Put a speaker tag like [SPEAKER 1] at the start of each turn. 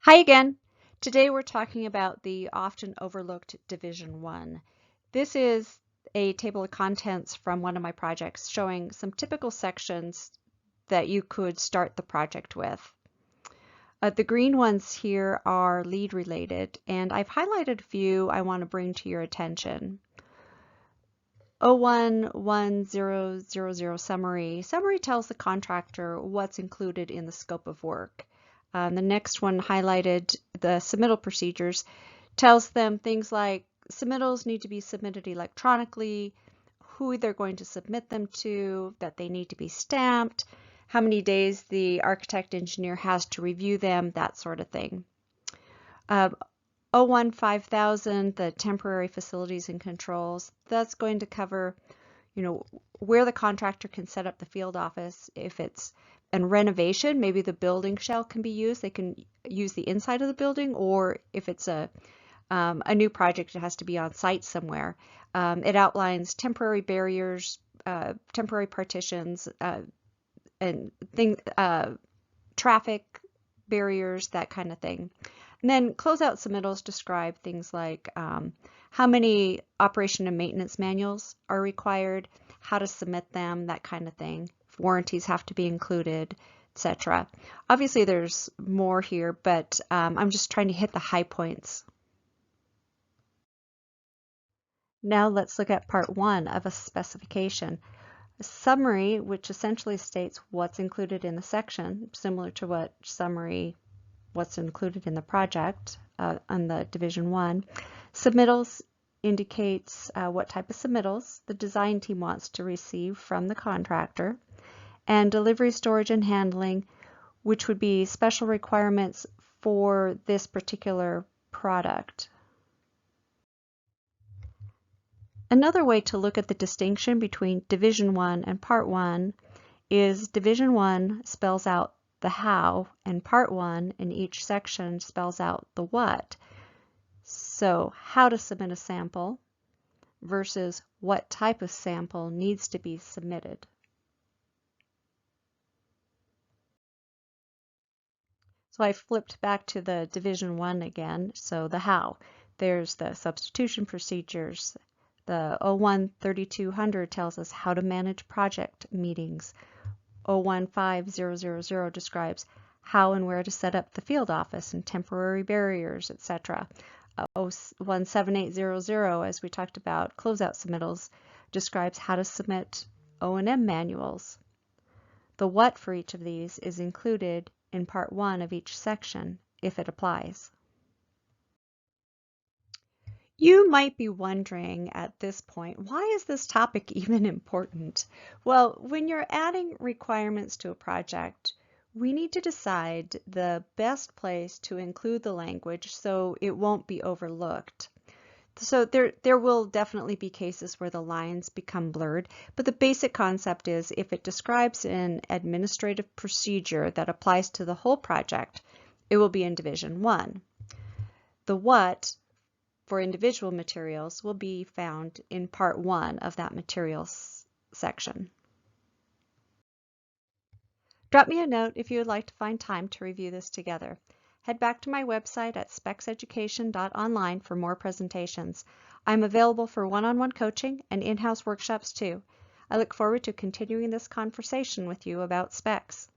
[SPEAKER 1] Hi again. Today we're talking about the often overlooked Division 1. This is a table of contents from one of my projects showing some typical sections that you could start the project with. The green ones here are lead related, and I've highlighted a few I want to bring to your attention. 011000 summary. Summary tells the contractor what's included in the scope of work. The next one highlighted, the submittal procedures, tells them things like submittals need to be submitted electronically, who they're going to submit them to, that they need to be stamped, how many days the architect engineer has to review them, that sort of thing. 015000, the temporary facilities and controls, that's going to cover, where the contractor can set up the field office. If it's a renovation, maybe the building shell can be used. They can use the inside of the building, or if it's a new project, it has to be on site somewhere. It outlines temporary barriers, temporary partitions, and traffic barriers, that kind of thing. And then closeout submittals describe things like how many operation and maintenance manuals are required, how to submit them, that kind of thing. If warranties have to be included, etc. Obviously there's more here, but I'm just trying to hit the high points. Now let's look at part 1 of a specification. A summary, which essentially states what's included in the section, similar to what summary, what's included in the project on the Division 1. Submittals indicates what type of submittals the design team wants to receive from the contractor. And delivery, storage, and handling, which would be special requirements for this particular product. Another way to look at the distinction between Division 1 and Part 1 is Division 1 spells out the how, and Part 1 in each section spells out the what. So how to submit a sample versus what type of sample needs to be submitted. So I flipped back to the Division 1 again. So the how. There's the substitution procedures. The 013200 tells us how to manage project meetings. 015000 describes how and where to set up the field office and temporary barriers, etc. 017800, as we talked about, closeout submittals, describes how to submit O&M manuals. The what for each of these is included in Part 1 of each section, if it applies. You might be wondering at this point, why is this topic even important? Well, when you're adding requirements to a project, we need to decide the best place to include the language so it won't be overlooked. So there will definitely be cases where the lines become blurred, but the basic concept is if it describes an administrative procedure that applies to the whole project, it will be in Division 1. The what for individual materials will be found in Part 1 of that materials section. Drop me a note if you would like to find time to review this together. Head back to my website at specseducation.online for more presentations. I'm available for one-on-one coaching and in-house workshops too. I look forward to continuing this conversation with you about specs.